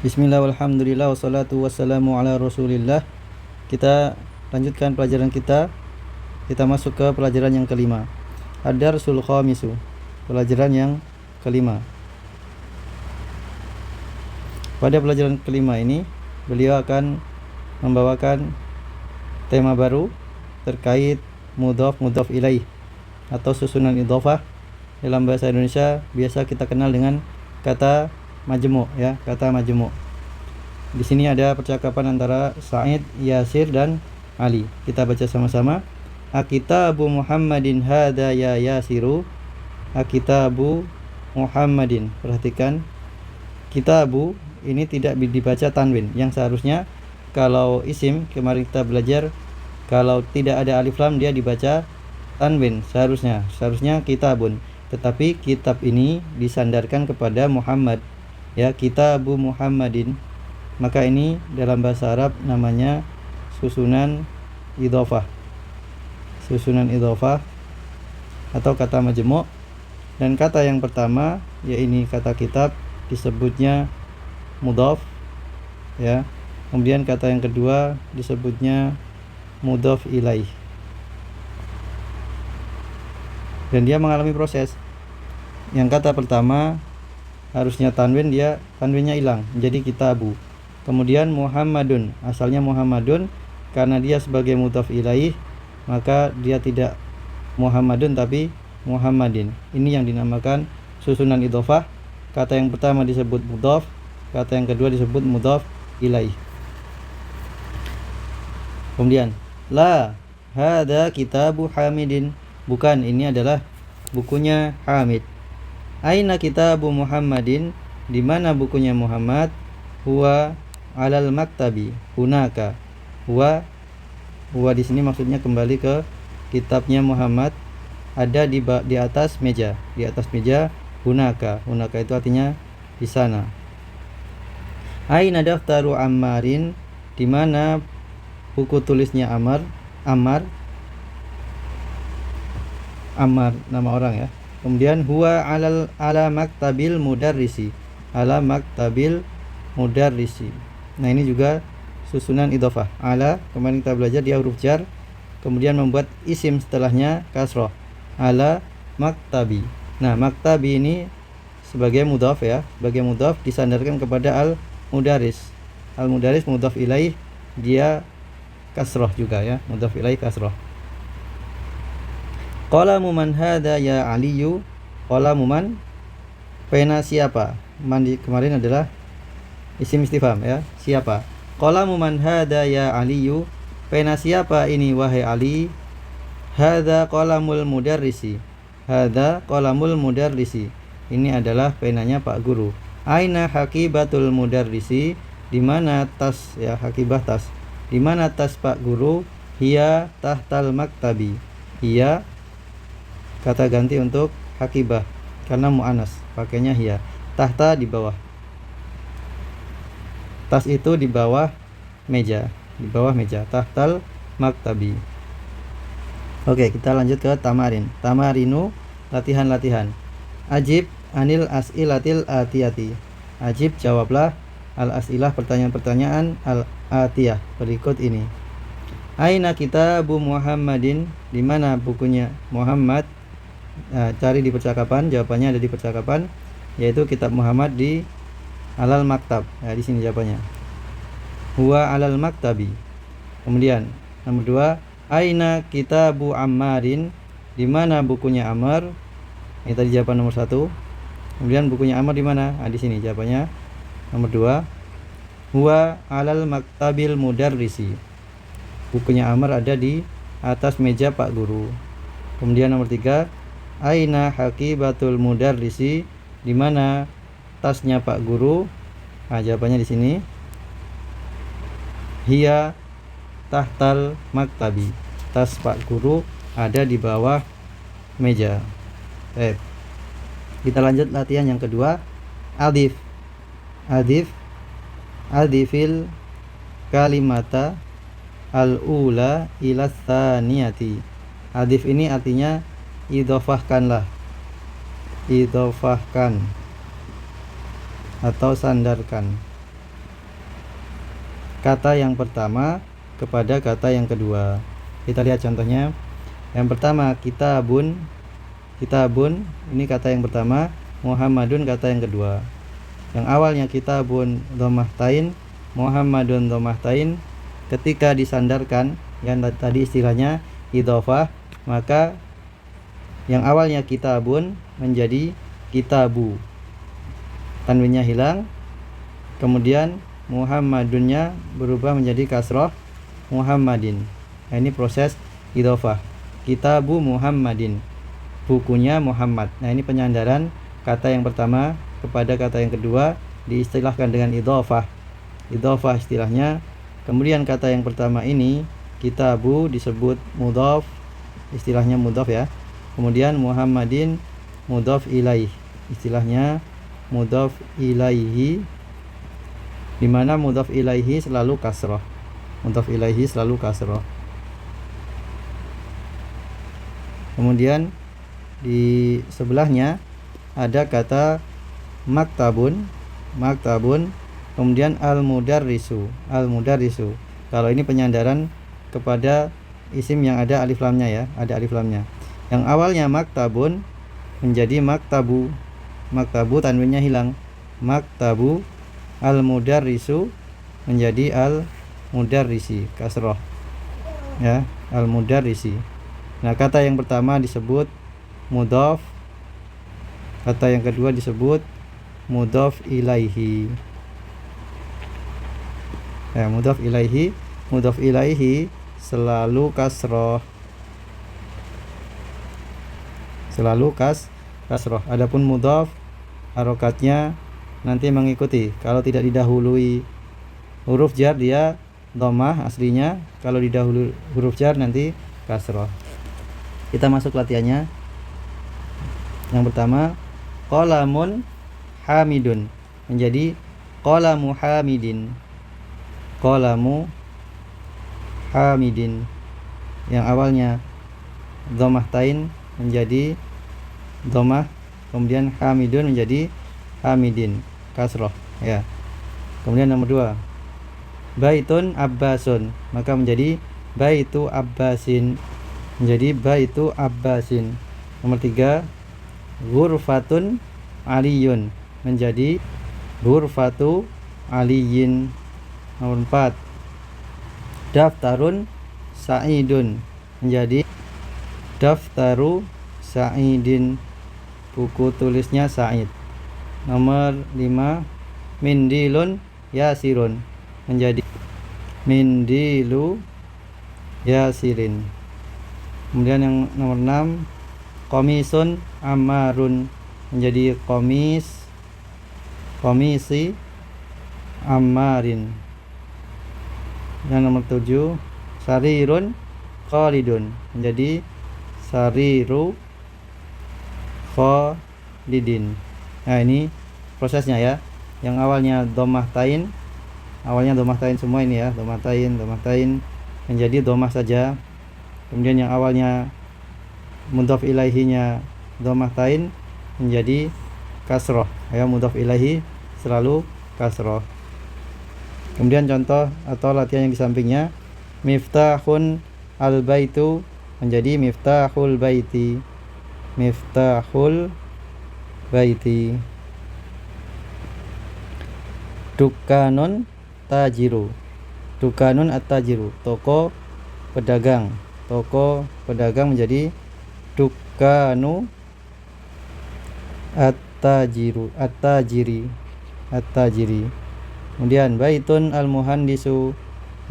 Bismillah, walhamdulillah, wassalatu wassalamu ala rasulillah. Kita lanjutkan pelajaran kita. Kita masuk ke pelajaran yang kelima, Ad-Darsul Khamisu, pelajaran yang kelima. Pada pelajaran kelima ini, beliau akan membawakan tema baru terkait mudhaf ilaih atau susunan idhofah. Dalam bahasa Indonesia biasa kita kenal dengan kata majmu', ya, kata majmu'. Di sini ada percakapan antara Sa'id, Yasir dan Ali. Kita baca sama-sama. Akitabu Muhammadin hada ya Yasiru. Akitabu Muhammadin. Perhatikan, kitabu ini tidak dibaca tanwin. Yang seharusnya kalau isim, kemarin kita belajar, kalau tidak ada alif lam dia dibaca tanwin seharusnya kitabun. Tetapi kitab ini disandarkan kepada Muhammad, ya, kitabu Muhammadin. Maka ini dalam bahasa Arab namanya susunan idhofah. Susunan idhofah atau kata majmu'. Dan kata yang pertama, yaitu kata kitab, disebutnya mudhaf, ya. Kemudian kata yang kedua disebutnya mudhaf ilaih. Dan dia mengalami proses. Yang kata pertama harusnya tanwinnya hilang menjadi kitabu. Kemudian Muhammadun, asalnya Muhammadun, karena dia sebagai mudhaf ilaih maka dia tidak Muhammadun tapi Muhammadin. Ini yang dinamakan susunan idhofah. Kata yang pertama disebut mudhaf, kata yang kedua disebut mudhaf ilaih. Kemudian la hada kitabu Hamidin, bukan, ini adalah bukunya Hamid. Aina kitabu Muhammadin, di mana bukunya Muhammad? Huwa alal maktabi hunaka. Huwa di sini maksudnya kembali ke kitabnya Muhammad, ada di atas meja. Di atas meja. Hunaka itu artinya di sana. Aina daftaru Ammarin, di mana buku tulisnya Ammar nama orang, ya. Kemudian huwa ala maktabil mudarrisi. Ala maktabil mudarrisi. Nah, ini juga susunan idhofah. Ala, kemarin kita belajar dia huruf jar, kemudian membuat isim setelahnya kasroh. Ala maktabi. Nah, maktabi ini sebagai mudhaf, ya, sebagai mudhaf disandarkan kepada al mudaris. Al mudaris mudhaf ilaih, dia kasroh juga, ya, mudhaf ilaih kasroh. Qalamu man hada ya Aliyu. Qalamu man, pena siapa? Man kemarin adalah isim istifham, ya, siapa. Qalamu man hada ya Aliyu, pena siapa ini wahai Ali. Hada qalamul mudarrisi. Hada qalamul mudarrisi, ini adalah penanya Pak Guru. Aina haqibatul mudarrisi, di mana tas, ya, hakibah tas. Di mana tas Pak Guru? Hiya tahtal maktabi. Hiya kata ganti untuk hakibah karena mu'anas, pakainya hiya. Tahta di bawah. Tas itu di bawah meja. Di bawah meja. Tahtal maktabi. Oke, kita lanjut ke tamarin. Tamarinu, latihan-latihan. Ajib anil as'ilatil atiyati. Ajib, jawablah, al as'ilah, pertanyaan-pertanyaan, al atiyah, berikut ini. Aina kitabu Muhammadin, di mana bukunya Muhammad? Nah, cari di percakapan, jawabannya ada di percakapan, yaitu kitab Muhammad di alal maktab. Nah, di sini jawabannya. Huwa alal maktabi. Kemudian nomor 2, aina kitabu Ammarin, di mana bukunya Ammar? Ini tadi jawaban nomor 1. Kemudian bukunya Ammar di mana? Nah, di sini jawabannya nomor 2. Huwa alal maktabil mudarrisi. Bukunya Ammar ada di atas meja Pak Guru. Kemudian nomor 3, aina haqibatul mudarrisi, di mana tasnya Pak Guru? Nah, jawabannya di sini. Hiya tahtal maktabi. Tas Pak Guru ada di bawah meja. Kita lanjut latihan yang kedua. Adifil kalimata al-ula ila tsaniyati. Adif ini artinya idhofahkanlah. Idhofahkan atau sandarkan. kata yang pertama kepada kata yang kedua. Kita lihat contohnya. Yang pertama kitabun, kitabun ini kata yang pertama, Muhammadun kata yang kedua. Yang awalnya kitabun dhammatain, Muhammadun dhammatain, ketika disandarkan yang tadi istilahnya idhofah, maka yang awalnya kitabun menjadi kitabu, tanwinnya hilang, kemudian Muhammadunnya berubah menjadi kasroh Muhammadin. Nah, ini proses idhofah. Kitabu Muhammadin, bukunya Muhammad. Nah, ini penyandaran kata yang pertama kepada kata yang kedua diistilahkan dengan idhofah. Idhofah istilahnya. Kemudian kata yang pertama ini kitabu disebut mudhaf, istilahnya mudhaf ya. Kemudian Muhammadin mudhaf ilaih, istilahnya mudhaf ilaihi, di mana mudhaf ilaihi selalu kasroh. Mudhaf ilaihi selalu kasroh. Kemudian di sebelahnya ada kata maktabun, maktabun, kemudian al-mudarrisu, al-mudarrisu. Kalau ini penyandaran kepada isim yang ada alif lamnya ya, ada alif lamnya. Yang awalnya maktabun menjadi maktabu, maktabu tanwinnya hilang, maktabu, al-mudarrisu menjadi al-mudarrisi, kasroh ya, al-mudarrisi. Nah, kata yang pertama disebut mudhaf, kata yang kedua disebut mudhaf ilaihi. Ya, mudhaf ilaihi, mudhaf ilaihi selalu kasroh, selalu kasroh. Adapun mudhaf harokatnya nanti mengikuti. Kalau tidak didahului huruf jar dia dhammah aslinya, kalau didahului huruf jar nanti kasroh. Kita masuk latihannya. Yang pertama, qalamun hamidun menjadi qalamu hamidin, qalamu hamidin. Yang awalnya dhammahtain menjadi dhammah, kemudian hamidun menjadi hamidin, kasroh ya. Kemudian nomor 2, baitun abbasun, maka menjadi baitu abbasin, menjadi baitu abbasin. Nomor 3, ghurfatun aliyun menjadi ghurfatu aliyin. Nomor 4, daftarun sa'idun menjadi daftaru sa'idin, buku tulisnya Sa'id. Nomor 5, mindilun yasirun menjadi mindilu yasirin. Kemudian yang nomor 6, komisun ammarun menjadi komis, komisi ammarin. Yang nomor 7, sarirun khalidun menjadi sariru khalidin. Nah, ini prosesnya ya. Yang awalnya dhammahtain, awalnya dhammahtain semua ini ya, dhammahtain, dhammahtain menjadi dhammah saja. Kemudian yang awalnya mudhaf ilaihinya dhammahtain menjadi kasroh ya, mudhaf ilaihi selalu kasroh. Kemudian contoh atau latihan yang di sampingnya, miftahun al-baitu menjadi miftahul baiti, miftahul baiti. Dukanun tajiru, dukanun at-tajiru, toko pedagang, toko pedagang menjadi dukanu at-tajiru, at-tajiri, at-tajiri. Kemudian baitun al-muhandisu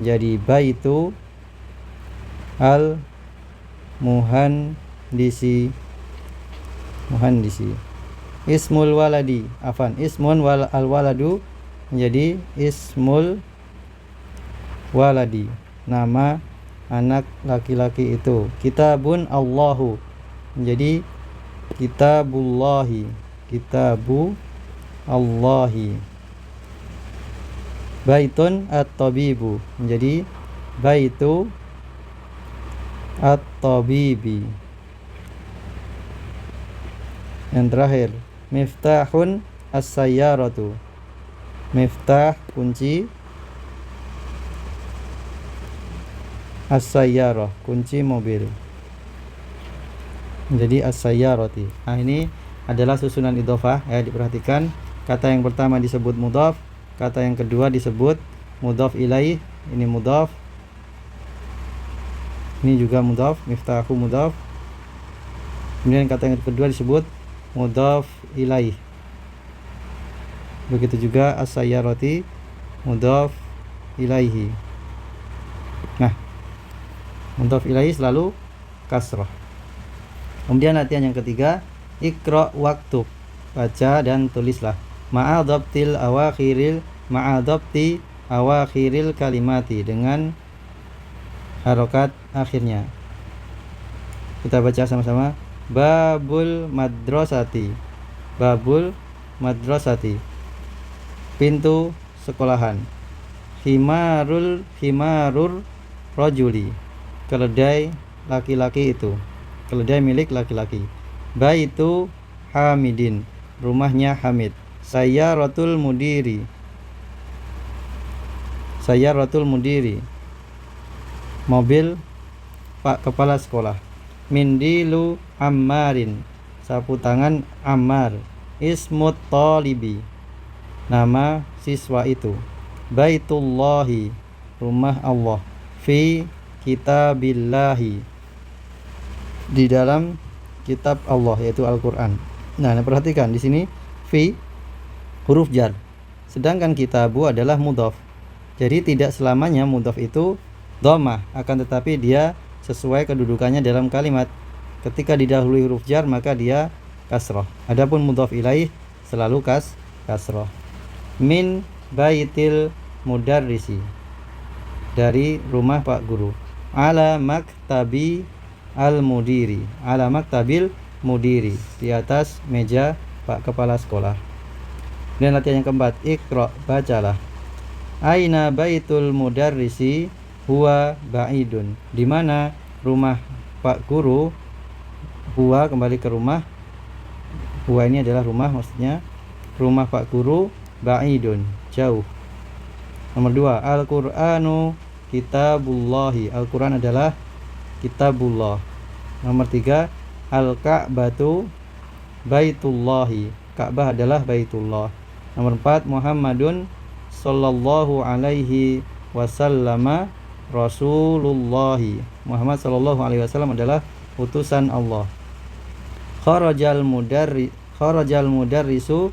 jadi baitu al-muhandisi, muhandisi. Ismul waladi, afan, ismun wal al-waladu menjadi ismul waladi, nama anak laki-laki itu. Kitabun Allahu menjadi kitabullahi, kitabu Allahi. Baitun at-tabibu menjadi baitu at-tabibi. Yang terakhir, miftahun as-sayyaratu, miftah kunci, as-sayyarah, kunci mobil. Jadi as-sayyarati. Nah, ini adalah susunan idhofah ya, diperhatikan. Kata yang pertama disebut mudhaf, kata yang kedua disebut mudhaf ilaih. Ini mudhaf, ini juga mudhaf, miftahu mudhaf. Kemudian kata yang kedua disebut mudhaf ilaih. Begitu juga as-sayyarati mudhaf ilaihi. Nah, mudhaf ilaihi selalu kasrah. Kemudian latihan yang ketiga, iqra waktub, baca dan tulislah. Ma'adhabti awakhiril kalimati, dengan harokat akhirnya. Kita baca sama-sama. Babul madrasati, babul madrasati, pintu sekolahan. Himarur rajuli, keledai laki-laki itu, keledai milik laki-laki. Baitu Hamidin, rumahnya Hamid. Sayyaratul mudiri, sayyaratul mudiri, mobil Pak Kepala Sekolah. Mindilu Ammarin, sapu tangan Ammar. Ismut talibi, nama siswa itu. Baitullahi, rumah Allah. Fi kitabillahi, di dalam kitab Allah, yaitu Al-Qur'an. Nah, perhatikan di sini fi huruf jar, sedangkan kitabu adalah mudhaf. Jadi tidak selamanya mudhaf itu dhammah, akan tetapi dia sesuai kedudukannya dalam kalimat. Ketika didahului huruf jar maka dia kasrah. Adapun mudhaf ilaih selalu kasrah. Min baitil mudarrisi, dari rumah Pak Guru. Ala maktabi al-mudiri, ala maktabil mudiri, di atas meja Pak Kepala Sekolah. Dan latihan yang keempat, iqra, bacalah. Aina baitul mudarrisi huwa ba'idun, di mana rumah Pak Guru. Huwa kembali ke rumah, huwa ini adalah rumah, maksudnya rumah Pak Guru. Ba'idun, jauh. Nomor 2, Al-Qur'anu kitabullahi, Al-Qur'an adalah kitabullah. Nomor 3, Al-Ka'batu baitullahi, Ka'bah adalah baitullah. Nomor 4, Muhammadun sallallahu alaihi wasallama rasulullahi, Muhammad sallallahu alaihi wasallam adalah utusan Allah. Kharajal mudarrisu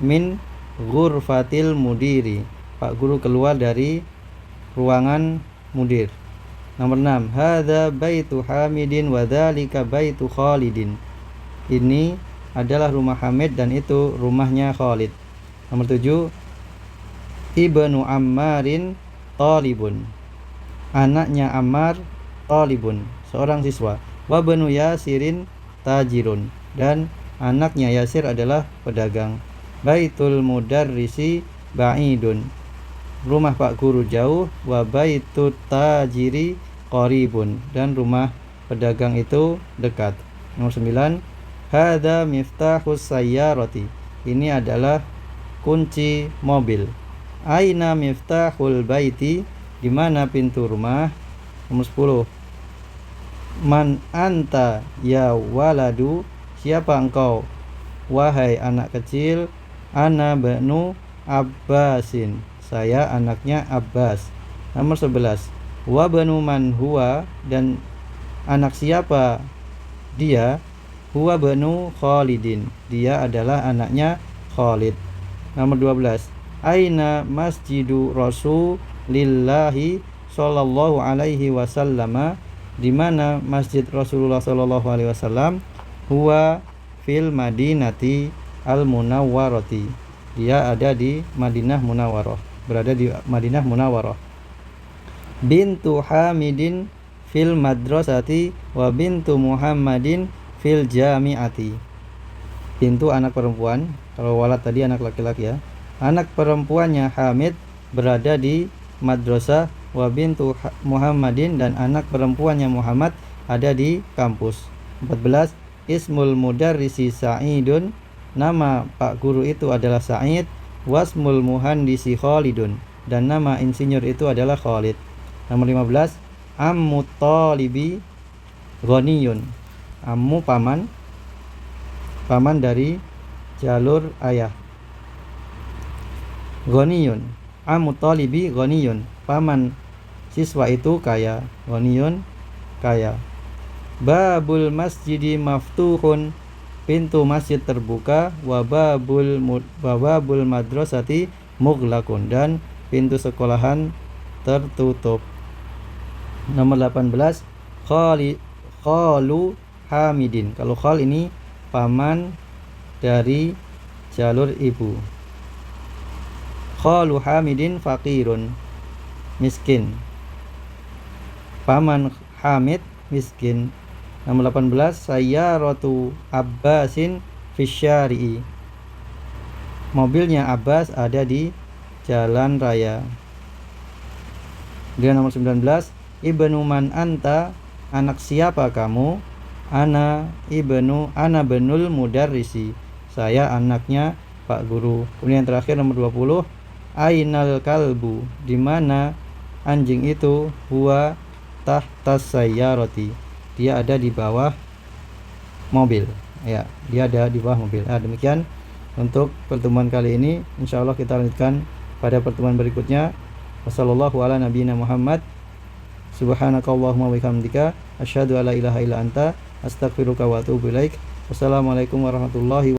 min ghurfatil mudiri, Pak Guru keluar dari ruangan mudir. Nomor 6, hadza baitu Hamidin wa dzalika baitu Khalidin, ini adalah rumah Hamid dan itu rumahnya Khalid. Nomor 7, Ibnu Ammarin talibun, anaknya Ammar talibun, seorang siswa. Wa banu Yasirin tajirun, dan anaknya Yasir adalah pedagang. Baitul mudarrisi ba'idun, rumah Pak Guru jauh. Wa baitut tajiri qaribun, dan rumah pedagang itu dekat. Nomor 9, hadza miftahus sayyarati, ini adalah kunci mobil. Aina miftahul baiti, di mana pintu rumah. Nomor 10, man anta ya waladu, siapa engkau wahai anak kecil. Ana banu Abbasin, saya anaknya Abbas. Nomor 11, wa banu man huwa, dan anak siapa dia. Huwa banu Khalidin, dia adalah anaknya Khalid. Nomor 12, aina masjidu rasulillahi sallallahu alaihi wasallama, di mana masjid Rasulullah sallallahu alaihi wasallam. Huwa fil madinati al-munawwarati, dia ada di Madinah Munawwarah, berada di Madinah Munawwarah. Bintu Hamidin fil madrasati wa bintu Muhammadin fil jami'ati, bintu anak perempuan, kalau walad tadi anak laki-laki ya. Anak perempuannya Hamid berada di madrasah. Wa bintu Muhammadin, dan anak perempuannya Muhammad ada di kampus. 14, ismul mudarrisi Sa'idun, nama Pak Guru itu adalah Sa'id. Wasmul muhandisi Khalidun, dan nama insinyur itu adalah Khalid. Nomor 15, Ammu talibi ghaniyun. Ammu paman dari jalur ayah. Ghaniyun. Ammu talibi ghaniyun. Paman siswa itu kaya. Ghaniyun kaya. Babul masjidi maftuhun. Pintu masjid terbuka. Wa babul madrasati mughlaqun. Dan pintu sekolahan tertutup. Nomor 18, khalu Hamidin. Kalau khal ini paman dari jalur ibu. Khalu Hamidin faqirun, miskin. Paman Hamid miskin. Nomor 18, sayyaratu Abbasin fisyari'i. Mobilnya Abbas ada di jalan raya. Kemudian nomor 19, ibnu man anta, anak siapa kamu? Ana benul mudarrisi, saya anaknya Pak Guru. Kemudian terakhir nomor 20, ainal kalbu, di mana anjing itu? Huwa tahtas sayyarati, dia ada di bawah mobil. Ya, dia ada di bawah mobil. Demikian untuk pertemuan kali ini. Insyaallah kita lanjutkan pada pertemuan berikutnya. Wassallallahu ala nabiyina Muhammad. Subhanakallahumma wa bihamdika asyhadu alla ilaha illa anta astaghfiruka wa atubu ilaik. Wassalamualaikum warahmatullahi wabarakatuh.